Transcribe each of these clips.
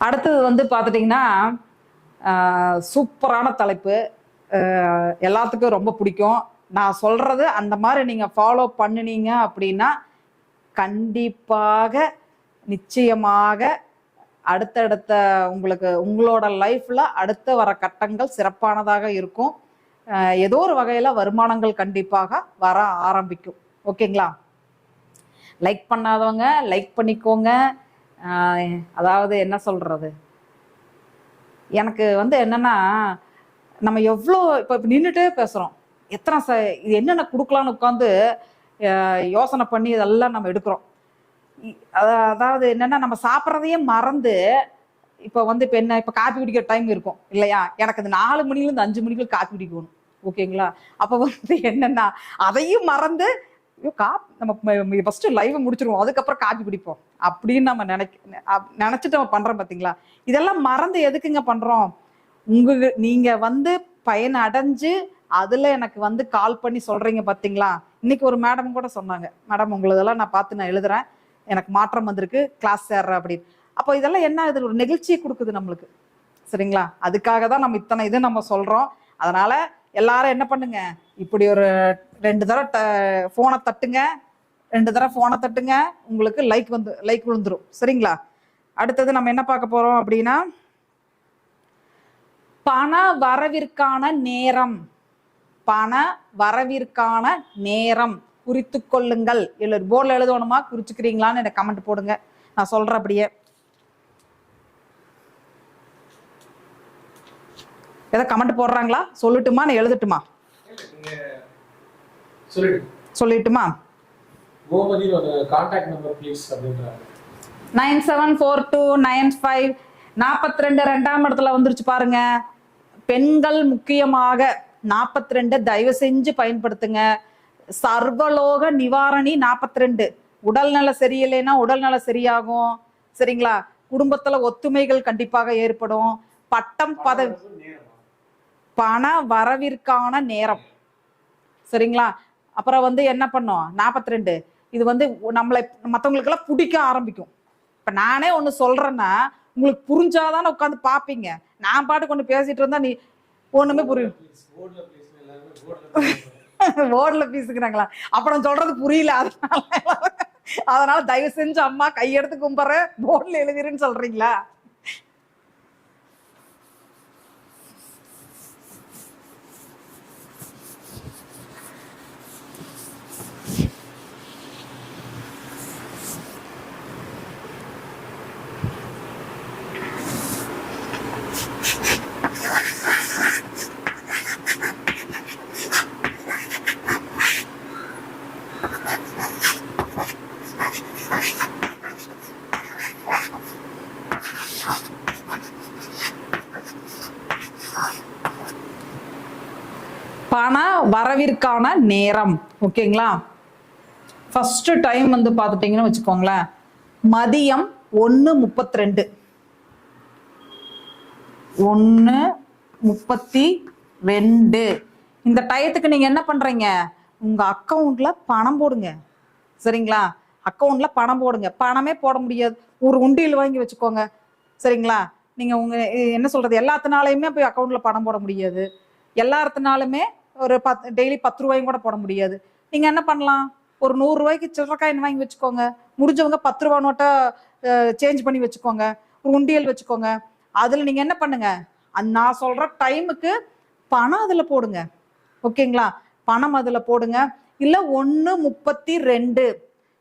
அடுத்தது வந்து பார்த்துட்டிங்கன்னா சூப்பரான தலைப்பு. எல்லாத்துக்கும் ரொம்ப பிடிக்கும். நான் சொல்கிறது அந்த மாதிரி நீங்கள் ஃபாலோ பண்ணினீங்க அப்படின்னா கண்டிப்பாக நிச்சயமாக அடுத்தடுத்த உங்களுக்கு உங்களோட லைஃப்பில் அடுத்து வர கட்டங்கள் சிறப்பானதாக இருக்கும். ஏதோ ஒரு வகையில் வருமானங்கள் கண்டிப்பாக வர ஆரம்பிக்கும். ஓகேங்களா? லைக் பண்ணாதவங்க லைக் பண்ணிக்கோங்க. அதாவது என்ன சொல்கிறது, எனக்கு வந்து என்னென்னா நம்ம எவ்வளோ இப்போ நின்றுட்டே பேசுகிறோம், எத்தனை இது என்னென்ன கொடுக்கலான்னு உட்காந்து யோசனை பண்ணி இதெல்லாம் நம்ம எடுக்கிறோம். அதாவது என்னென்னா நம்ம சாப்பிட்றதையே மறந்து இப்போ வந்து இப்போ என்ன இப்போ காப்பி குடிக்கிற டைம் இருக்கும் இல்லையா? எனக்கு அது 4 மணிலேருந்து 5 மணிக்குள்ள காப்பி குடிக்கணும். ஓகேங்களா? அப்போ வந்து என்னென்னா அதையும் மறந்து நம்ம ஃபஸ்ட்டு லைவை முடிச்சிருவோம், அதுக்கப்புறம் காப்பி குடிப்போம் அப்படின்னு நம்ம நினச்சிட்டு நம்ம பண்ணுறோம். பார்த்தீங்களா? இதெல்லாம் மறந்து எதுக்குங்க பண்ணுறோம்? நீங்கள் வந்து பயன் அடைஞ்சு அதில் எனக்கு வந்து கால் பண்ணி சொல்கிறீங்க பார்த்தீங்களா? இன்னைக்கு ஒரு மேடம் கூட சொன்னாங்க, மேடம் உங்களதெல்லாம் நான் பார்த்து நான் எழுதுறேன், எனக்கு மாற்றம் வந்திருக்கு, கிளாஸ் சேர்றேன் அப்படின்னு. அப்போ இதெல்லாம் என்ன, இதில் ஒரு நெகிழ்ச்சியை கொடுக்குது நம்மளுக்கு. சரிங்களா? அதுக்காக தான் நம்ம இத்தனை இது நம்ம சொல்கிறோம். அதனால் எல்லாரும் என்ன பண்ணுங்க, இப்படி ஒரு 2 தடவை ஃபோனை தட்டுங்க, 2 தடவை ஃபோனை தட்டுங்க, உங்களுக்கு லைக் விழுந்துரும். சரிங்களா? அடுத்தது நம்ம என்ன பார்க்க போகிறோம் அப்படின்னா பண வரவிற்கான நேரம். பண வரவிற்கான நேரம் குறித்து கொள்ளுங்கள். போர்டில் எழுதணுமா, குறிச்சுக்கிறீங்களான்னு எனக்கு கமெண்ட் போடுங்க, நான் சொல்றேன். அப்படியே ஏதோ கமெண்ட் போடுறாங்களா? சொல்லட்டுமா, நான் எழுதட்டுமா? சொல்லிட்டுமா? 974295 42 2ஆம் இடத்துல வந்துருச்சு பாருங்க. பெண்கள் முக்கியமாக 42 தயவு செஞ்சு பயன்படுத்துங்க. சர்வலோக நிவாரணி 42. உடல்நல சரியில்லைன்னா உடல்நல சரியாகும். சரிங்களா? குடும்பத்துல ஒத்துமைகள் கண்டிப்பாக ஏற்படும். பட்டம் பதவி, பண வரவிற்கான நேரம். சரிங்களா? அப்புறம் வந்து என்ன பண்ணோம், 42 இது வந்து நம்மளை மற்றவங்களுக்கெல்லாம் பிடிக்க ஆரம்பிக்கும். இப்ப நானே ஒண்ணு சொல்றேன்னா உங்களுக்கு புரிஞ்சாதானே உட்காந்து பாப்பீங்க. நான் பாட்டுக்கு ஒண்ணு பேசிட்டு இருந்தா நீ ஒண்ணுமே புரியும். ஓடல பீசுக்கிறாங்களா? அப்புறம் சொல்றது புரியல, அதனால தயவு செஞ்சு அம்மா கையெடுத்து கும்பிட்றேன், போர்டில் எழுதிருன்னு சொல்றீங்களா? பண வரவிற்கான நேரம். ஓகேங்களா? ஃபர்ஸ்ட் டைம் வந்து பார்த்துட்டீங்கன்னு வச்சுக்கோங்களேன், மதியம் 1:32 1:32 இந்த டயத்துக்கு நீங்க என்ன பண்றீங்க, உங்க அக்கௌண்ட்ல பணம் போடுங்க. சரிங்களா? அக்கௌண்ட்ல பணம் போடுங்க. பணமே போட முடியாது, ஒரு உண்டியல் வாங்கி வச்சுக்கோங்க. சரிங்களா? நீங்க உங்க என்ன சொல்றது, எல்லாத்தினாலையுமே போய் அக்கௌண்ட்ல பணம் போட முடியாது. எல்லாத்தினாலுமே ஒரு டெய்லி 10 ரூபாயும் கூட போட முடியாது. நீங்க என்ன பண்ணலாம், ஒரு 100 ரூபாய்க்கு சில்லறை காயின் வாங்கி வச்சுக்கோங்க. முடிஞ்சவங்க 10 ரூபா நோட்டை சேஞ்ச் பண்ணி வச்சுக்கோங்க. ஒரு உண்டியல் வச்சுக்கோங்க. அதுல நீங்க என்ன பண்ணுங்க, நான் சொல்ற டைமுக்கு பணம் அதுல போடுங்க. ஓகேங்களா? பணம் அதுல போடுங்க. இல்ல 1:32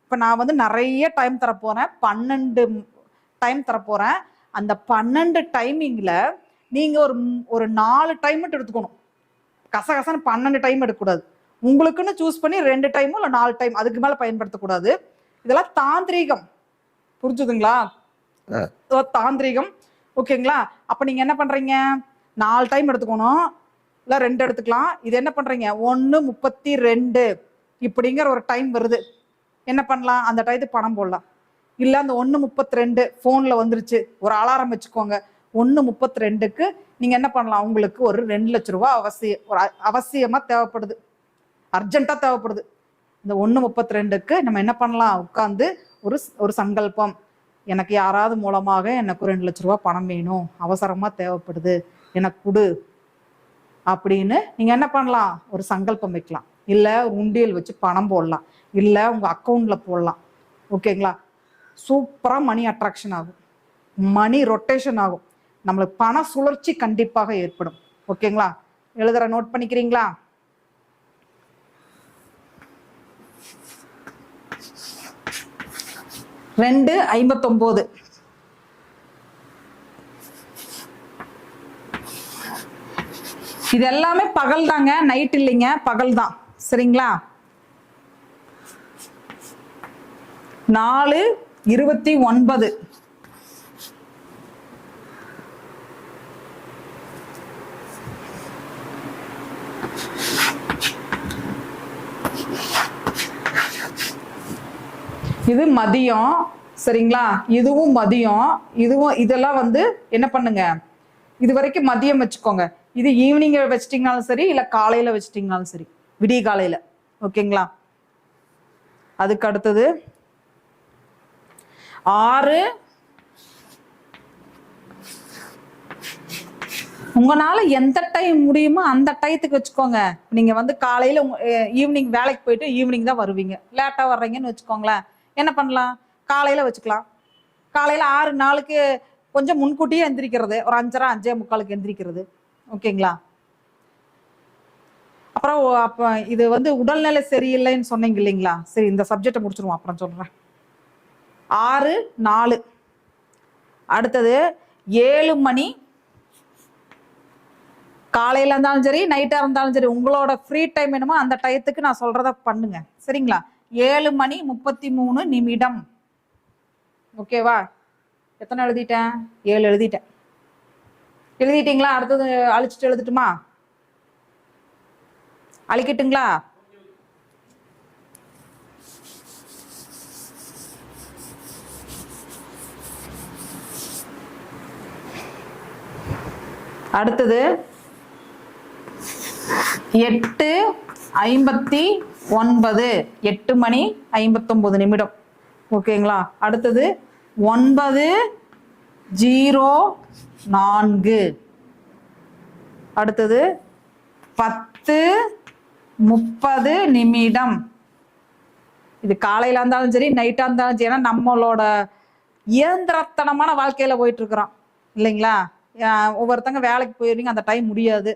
இப்ப நான் வந்து நிறைய டைம் தரப்போறேன், 12 டைம் தரப்போறேன். அந்த 12 டைமிங்ல நீங்க ஒரு 4 டைம் மட்டும் எடுத்துக்கணும். கசகசன்னு 12 டைம் எடுக்கக்கூடாது. உங்களுக்குன்னு சூஸ் பண்ணி 2 டைமோ இல்லை 4 டைம், அதுக்கு மேல பயன்படுத்தக்கூடாது. இதெல்லாம் தாந்திரீகம். புரிஞ்சுதுங்களா? தாந்திரீகம். ஓகேங்களா? அப்ப நீங்க என்ன பண்றீங்க, 4 டைம் எடுத்துக்கணும், இல்ல 2 எடுத்துக்கலாம். இது என்ன பண்றீங்க, 1:32 இப்படிங்கிற ஒரு டைம் வருது. என்ன பண்ணலாம், அந்த டயத்துக்கு பணம் போடலாம். இல்ல அந்த 1:32 போன்ல வந்துருச்சு, ஒரு அலாரம் வச்சுக்கோங்க. 1:32க்கு நீங்க என்ன பண்ணலாம், உங்களுக்கு ஒரு 2 லட்ச ரூபாய் அவசியமா தேவைப்படுது, அர்ஜென்ட்டா தேவைப்படுது. இந்த 1:32க்கு நம்ம என்ன பண்ணலாம், உட்காந்து ஒரு சங்கல்பம், எனக்கு யாராவது மூலமாக எனக்கு 2 லட்ச ரூபா பணம் வேணும், அவசரமாக தேவைப்படுது, எனக்கு கொடு அப்படின்னு நீங்கள் என்ன பண்ணலாம், ஒரு சங்கல்பம் வைக்கலாம், இல்லை உண்டியல் வச்சு பணம் போடலாம், இல்லை உங்கள் அக்கௌண்ட்டில் போடலாம். ஓகேங்களா? சூப்பராக மணி அட்ராக்ஷன் ஆகும், மணி ரொட்டேஷன் ஆகும், நம்மளுக்கு பண சுழற்சி கண்டிப்பாக ஏற்படும். ஓகேங்களா? எழுதுற நோட் பண்ணிக்கிறீங்களா? ரெண்டு 59. இது எல்லாமே பகல் தாங்க, நைட் இல்லைங்க, பகல் தான். சரிங்களா? 4:29. இது மதியம். சரிங்களா? இதுவும் மதியம், இதுவும். இதெல்லாம் வந்து என்ன பண்ணுங்க, இது வரைக்கும் மதியம் வச்சுக்கோங்க. இது ஈவினிங் வச்சிட்டிங்கனாலும் சரி, இல்லை காலையில் வச்சிட்டிங்கனாலும் சரி, விடிய காலையில். ஓகேங்களா? அதுக்கு அடுத்தது 6. உங்களால எந்த டைம் முடியுமோ அந்த டயத்துக்கு வச்சுக்கோங்க. நீங்க வந்து காலையில ஈவினிங் வேலைக்கு போயிட்டு ஈவினிங் தான் வருவீங்க, லேட்டா வர்றீங்கன்னு வச்சுக்கோங்களேன், என்ன பண்ணலாம், காலையில வச்சுக்கலாம். காலையில 6:04 கொஞ்சம் முன்கூட்டியே எந்திரிக்கிறது, ஒரு 5:30 5:45 எந்திரிக்கிறது. ஓகேங்களா? அப்புறம் அப்ப இது வந்து உடல்நிலை சரியில்லைன்னு சொன்னீங்க இல்லைங்களா? சரி, இந்த சப்ஜெக்டை முடிச்சிருவோம், அப்புறம் சொல்றேன். 6:04. அடுத்தது 7 மணி. காலையில இருந்தாலும் சரி, நைட்டா இருந்தாலும் சரி, உங்களோட ஃப்ரீ டைம் என்னமோ அந்த டயத்துக்கு நான் சொல்றத பண்ணுங்க. சரிங்களா? 7:33. ஓகேவா? எத்தனை எழுதிட்டேன்? 7 எழுதிட்டேன். எழுதிட்டீங்களா? அடுத்தது அழிச்சிட்டு எழுதிட்டுமா? அழிக்கட்டுங்களா? அடுத்தது 8:59. 8 மணி 59 நிமிடம். ஓகேங்களா? அடுத்தது 9:04. அடுத்தது 10:30 நிமிடம். இது காலையில இருந்தாலும் சரி, நைட்டா இருந்தாலும் சரி, ஏன்னா நம்மளோட இயந்திரத்தனமான வாழ்க்கையில போயிட்டு இருக்கிறோம் இல்லைங்களா? ஒவ்வொருத்தங்க வேலைக்கு போயிருவீங்க, அந்த டைம் முடியாது.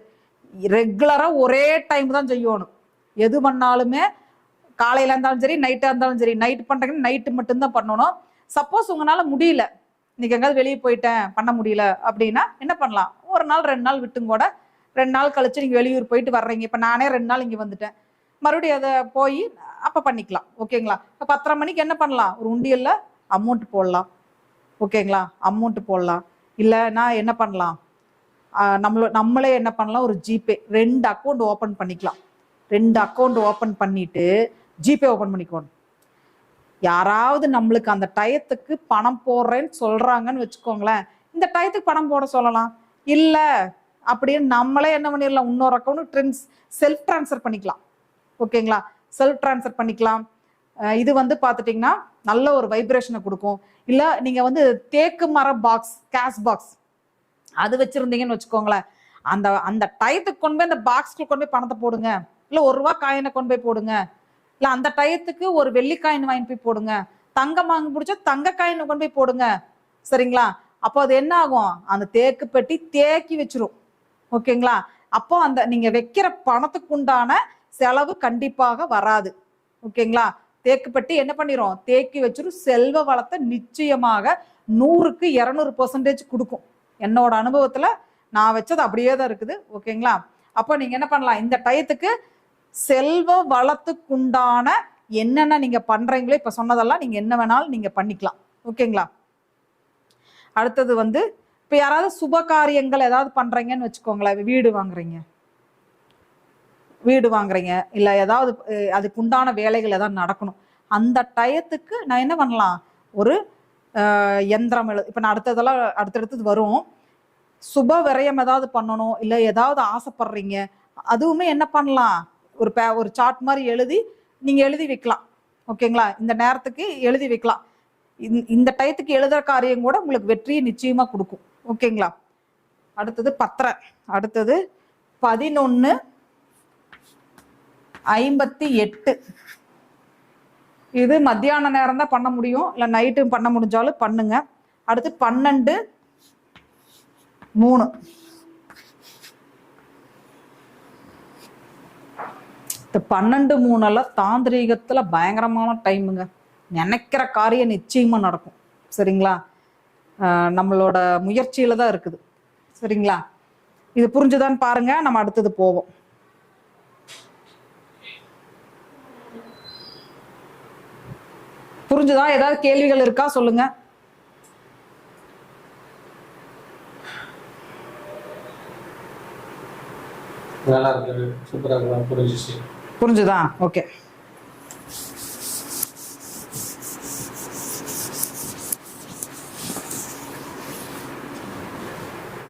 ரெகுலரா ஒரே டைம் தான் செய்யணும். எது பண்ணாலுமே காலையில இருந்தாலும் சரி, நைட்டா இருந்தாலும் சரி. நைட் பண்றீங்கன்னா நைட்டு மட்டும்தான் பண்ணணும். சப்போஸ் உங்களால முடியல, இன்னைக்கு எங்காவது வெளியே போயிட்டேன், பண்ண முடியல அப்படின்னா என்ன பண்ணலாம், ஒரு நாள் 2 நாள் விட்டும் கூட, 2 நாள் கழிச்சு நீங்க வெளியூர் போயிட்டு வர்றீங்க. இப்ப நானே 2 நாள் இங்க வந்துட்டேன், மறுபடியும் அதை போய் அப்ப பண்ணிக்கலாம். ஓகேங்களா? 10:30 மணிக்கு என்ன பண்ணலாம், ஒரு உண்டியல்ல அமௌண்ட் போடலாம். ஓகேங்களா? அமௌண்ட் போடலாம். இல்லைன்னா என்ன பண்ணலாம், நம்மளே என்ன பண்ணலாம், ஒரு ஜிபே 2 அக்கௌண்ட் ஓப்பன் பண்ணிக்கலாம். 2 அக்கௌண்ட் ஓப்பன் பண்ணிட்டு ஜிபே ஓப்பன் பண்ணிக்கணும். யாராவது நம்மளுக்கு அந்த டயத்துக்கு பணம் போடுறேன்னு சொல்றாங்கன்னு வச்சுக்கோங்களேன், இந்த டயத்துக்கு பணம் போட சொல்லலாம். இல்லை அப்படின்னு நம்மளே என்ன பண்ணிடலாம், இன்னொரு அக்கௌண்ட் செல்ஃப் டிரான்ஸ்ஃபர் பண்ணிக்கலாம். ஓகேங்களா? செல்ஃப் டிரான்ஸ்ஃபர் பண்ணிக்கலாம். இது வந்து பார்த்துட்டிங்கன்னா நல்ல ஒரு வைப்ரேஷனை கொடுக்கும். இல்லை நீங்கள் வந்து தேக்கு மர பாக்ஸ், கேஷ் பாக்ஸ் அது வச்சுருந்தீங்கன்னு வச்சுக்கோங்களேன், அந்த அந்த டயத்துக்கு கொண்டு போய் அந்த பாக்ஸ்க்கு கொண்டு போய் பணத்தை போடுங்க. இல்லை ₹1 காயினை கொண்டு போய் போடுங்க. இல்லை அந்த டயத்துக்கு ஒரு வெள்ளி காயின் வாங்கி போய் போடுங்க. தங்கம் வாங்கி பிடிச்சா தங்க காயினை கொண்டு போய் போடுங்க. சரிங்களா? அப்போ அது என்ன ஆகும், அந்த தேக்கு பெட்டி தேக்கி வச்சிரும். ஓகேங்களா? அப்போ அந்த நீங்க வைக்கிற பணத்துக்கு உண்டான செலவு கண்டிப்பாக வராது. ஓகேங்களா? தேக்கு பெட்டி என்ன பண்ணிரும், தேக்கி வச்சிரும். செல்வ வளத்தை நிச்சயமாக 100க்கு 200% கொடுக்கும். என்னோட அனுபவத்துல நான் வச்சது அப்படியே தான் இருக்குது. ஓகேங்களா? அப்போ நீங்க என்ன பண்ணலாம், இந்த டயத்துக்கு செல்வ வளத்துக்குண்டான என்னென்ன நீங்க பண்றீங்களோ, இப்ப சொன்னதெல்லாம் நீங்க என்ன வேணாலும் நீங்க பண்ணிக்கலாம். ஓகேங்களா? அடுத்தது வந்து இப்ப யாராவது சுப காரியங்கள் ஏதாவது பண்றீங்கன்னு வச்சுக்கோங்களேன், வீடு வாங்குறீங்க, இல்ல ஏதாவது அதுக்கு உண்டான வேலைகள் ஏதாவது நடக்கணும், அந்த டயத்துக்கு நான் என்ன பண்ணலாம், ஒரு யந்திரம் இப்ப நான் அடுத்தடுத்தது வரும். சுப விரயம் ஏதாவது பண்ணணும், இல்லை ஏதாவது ஆசைப்படுறீங்க, அதுவுமே என்ன பண்ணலாம், ஒரு சார்ட் மாதிரி எழுதி நீங்க எழுதி வைக்கலாம். ஓகேங்களா? இந்த நேரத்துக்கு எழுதி வைக்கலாம். இந்த டயத்துக்கு எழுதுற காரியம் கூட உங்களுக்கு வெற்றியை நிச்சயமா கொடுக்கும். ஓகேங்களா? அடுத்தது 10. அடுத்தது 11:58. இது மத்தியான நேரம் தான் பண்ண முடியும், இல்லை நைட்டும் பண்ண முடிஞ்சாலும் பண்ணுங்க. அடுத்து 12:03. இந்த 12:03 தாந்திரீகத்துல பயங்கரமான டைமுங்க. நினைக்கிற காரியம் நிச்சயமா நடக்கும். சரிங்களா? நம்மளோட முயற்சியில தான் இருக்குது. சரிங்களா? இது புரிஞ்சுதான்னு பாருங்க. நம்ம அடுத்தது போவோம். புரிஞ்சுதா? ஏதாவது கேள்விகள் இருக்கா சொல்லுங்க. நல்லா இருக்கு, சூப்பரா இருக்கு, புரிஞ்சுச்சு. புரிஞ்சுதா? ஓகே.